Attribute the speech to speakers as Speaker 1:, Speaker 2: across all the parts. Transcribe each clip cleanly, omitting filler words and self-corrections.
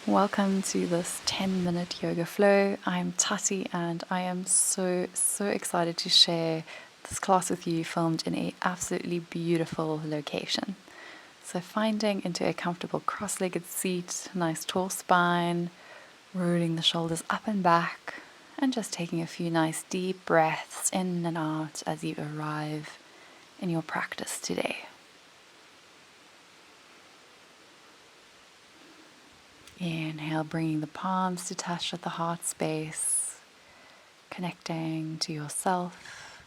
Speaker 1: Welcome to this 10-minute yoga flow. I'm Tati and I am so excited to share this class with you, filmed in an absolutely beautiful location. So finding into a comfortable cross-legged seat, nice tall spine, rolling the shoulders up and back, and just taking a few nice deep breaths in and out as you arrive in your practice today. Inhale, bringing the palms to touch at the heart space, connecting to yourself.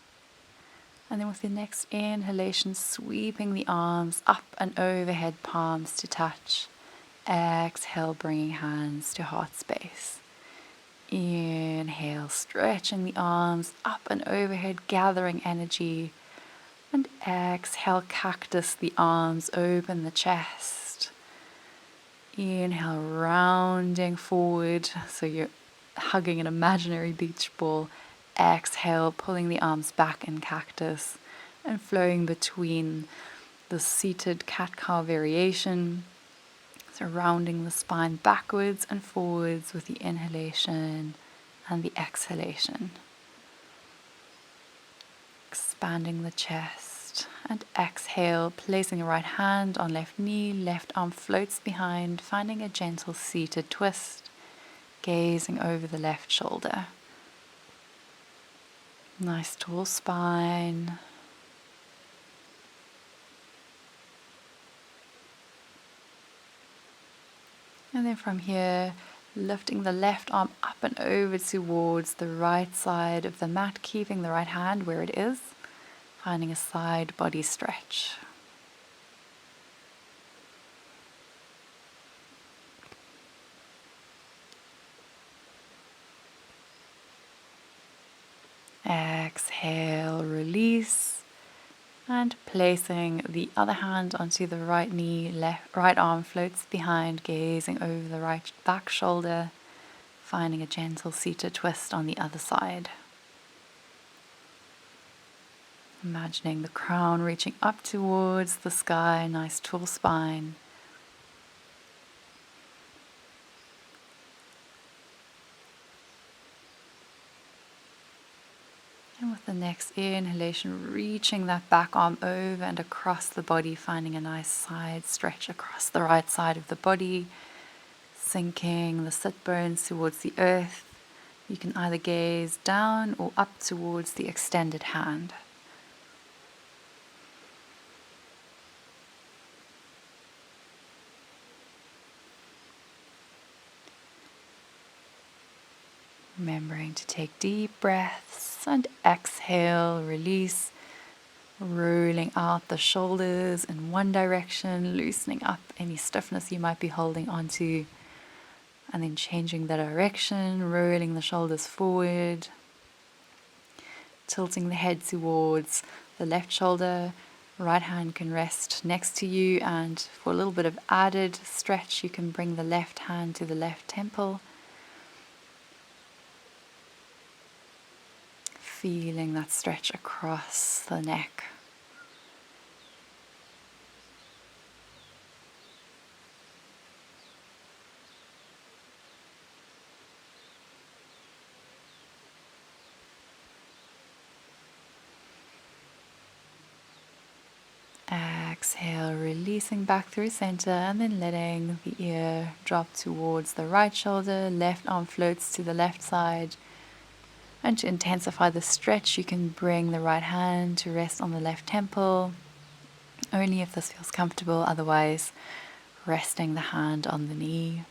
Speaker 1: And then with the next inhalation, sweeping the arms up and overhead, palms to touch. Exhale, bringing hands to heart space. Inhale, stretching the arms up and overhead, gathering energy. And exhale, cactus the arms, open the chest. Inhale, rounding forward, so you're hugging an imaginary beach ball. Exhale, pulling the arms back in cactus and flowing between the seated cat-cow variation. So rounding the spine backwards and forwards with the inhalation and the exhalation. Expanding the chest. And exhale, placing the right hand on left knee, left arm floats behind, finding a gentle seated twist, gazing over the left shoulder. Nice tall spine. And then from here, lifting the left arm up and over towards the right side of the mat, keeping the right hand where it is, finding a side body stretch. Exhale, release, and placing the other hand onto the right knee, right arm floats behind, gazing over the right back shoulder, finding a gentle seated twist on the other side. Imagining the crown reaching up towards the sky, nice tall spine. And with the next inhalation, reaching that back arm over and across the body, finding a nice side stretch across the right side of the body, sinking the sit bones towards the earth. You can either gaze down or up towards the extended hand. Remembering to take deep breaths and exhale, release, rolling out the shoulders in one direction, loosening up any stiffness you might be holding onto, and then changing the direction, rolling the shoulders forward, tilting the head towards the left shoulder. Right hand can rest next to you, and for a little bit of added stretch, you can bring the left hand to the left temple. Feeling that stretch across the neck. Exhale, releasing back through center, and then letting the ear drop towards the right shoulder. Left arm floats to the left side. And to intensify the stretch, you can bring the right hand to rest on the left temple, only if this feels comfortable, otherwise resting the hand on the knee.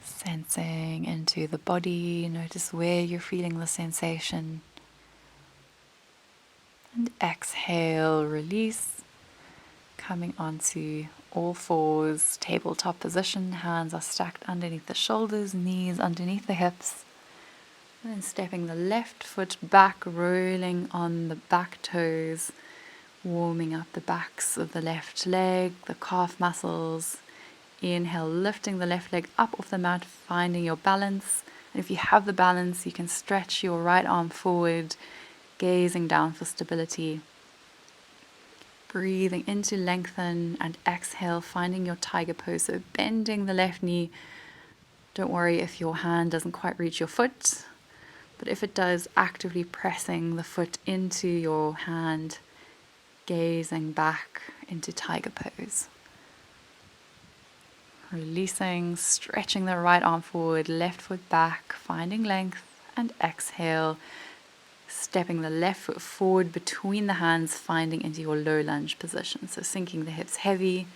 Speaker 1: Sensing into the body, notice where you're feeling the sensation. And exhale, release, coming onto all fours, tabletop position, hands are stacked underneath the shoulders, knees underneath the hips. And then stepping the left foot back, rolling on the back toes, warming up the backs of the left leg, the calf muscles. Inhale, lifting the left leg up off the mat, finding your balance. And if you have the balance, you can stretch your right arm forward, gazing down for stability. Breathing in to lengthen and exhale, finding your tiger pose. So bending the left knee. Don't worry if your hand doesn't quite reach your foot, but if it does, actively pressing the foot into your hand, gazing back into tiger pose. Releasing, stretching the right arm forward, left foot back, finding length, and exhale, stepping the left foot forward between the hands, finding into your low lunge position. So sinking the hips heavy.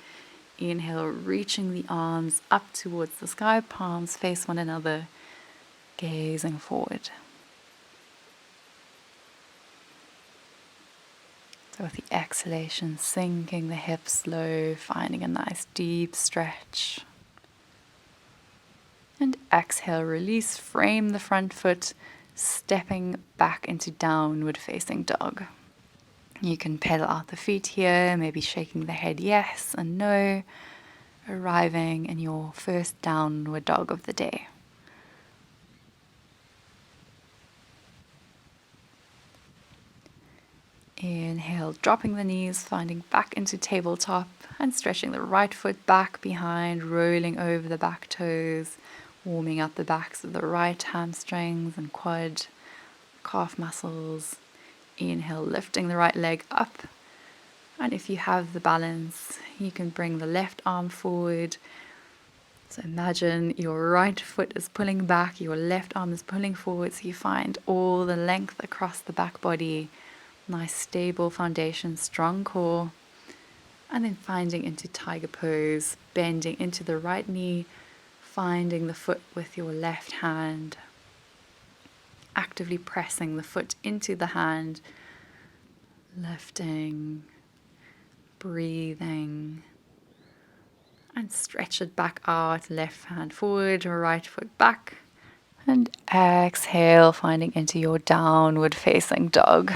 Speaker 1: Inhale, reaching the arms up towards the sky, palms face one another, gazing forward. So with the exhalation, sinking the hips low, finding a nice deep stretch. And exhale, release, frame the front foot, stepping back into downward facing dog. You can pedal out the feet here, maybe shaking the head yes and no, arriving in your first downward dog of the day. Inhale, dropping the knees, finding back into tabletop and stretching the right foot back behind, rolling over the back toes, warming up the backs of the right hamstrings and quad, calf muscles. Inhale, lifting the right leg up. And if you have the balance, you can bring the left arm forward. So imagine your right foot is pulling back, your left arm is pulling forward, so you find all the length across the back body. Nice stable foundation, strong core. And then finding into tiger pose, bending into the right knee, finding the foot with your left hand. Actively pressing the foot into the hand, lifting, breathing, and stretch it back out, left hand forward, right foot back, and exhale, finding into your downward facing dog.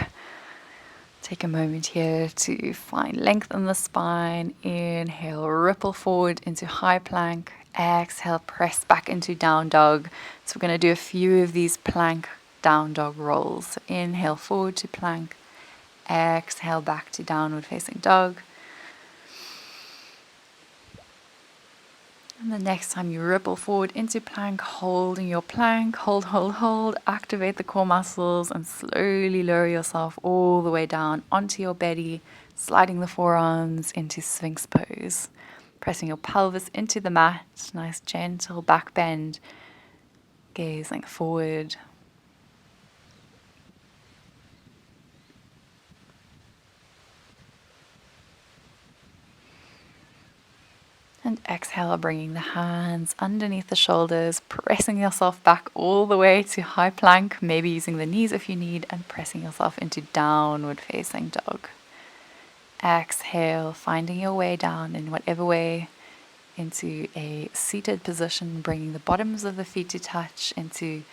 Speaker 1: Take a moment here to find length in the spine. Inhale, ripple forward into high plank. Exhale, press back into down dog. So we're going to do a few of these plank down dog rolls. So inhale forward to plank. Exhale back to downward facing dog. And the next time you ripple forward into plank, holding your plank, hold, activate the core muscles and slowly lower yourself all the way down onto your belly, sliding the forearms into Sphinx pose, pressing your pelvis into the mat, nice gentle back bend, gazing forward. And exhale, bringing the hands underneath the shoulders, pressing yourself back all the way to high plank, maybe using the knees if you need, and pressing yourself into downward facing dog. Exhale, finding your way down in whatever way into a seated position, bringing the bottoms of the feet to touch into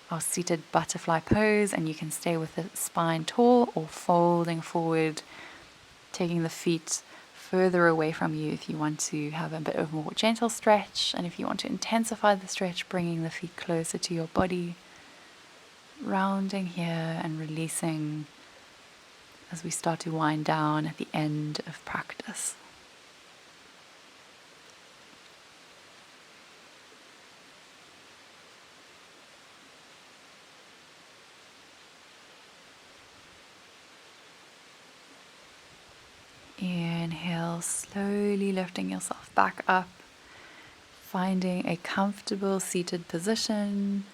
Speaker 1: our seated butterfly pose, and you can stay with the spine tall or folding forward, taking the feet further away from you if you want to have a bit of a more gentle stretch, and if you want to intensify the stretch, bringing the feet closer to your body, rounding here and releasing as we start to wind down at the end of practice. Inhale, slowly lifting yourself back up, finding a comfortable seated position,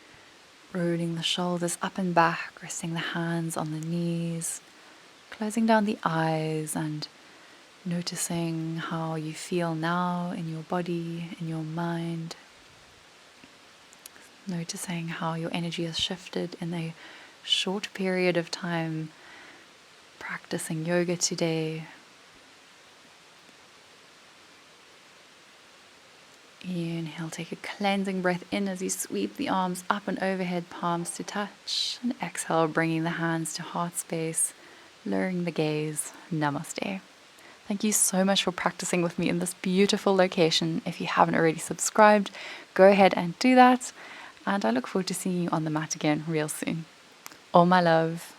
Speaker 1: rolling the shoulders up and back, resting the hands on the knees, closing down the eyes and noticing how you feel now in your body, in your mind, noticing how your energy has shifted in a short period of time practicing yoga today. Inhale, take a cleansing breath in as you sweep the arms up and overhead, palms to touch. And exhale, bringing the hands to heart space, lowering the gaze. Namaste. Thank you so much for practicing with me in this beautiful location. If you haven't already subscribed, go ahead and do that. And I look forward to seeing you on the mat again real soon. All my love.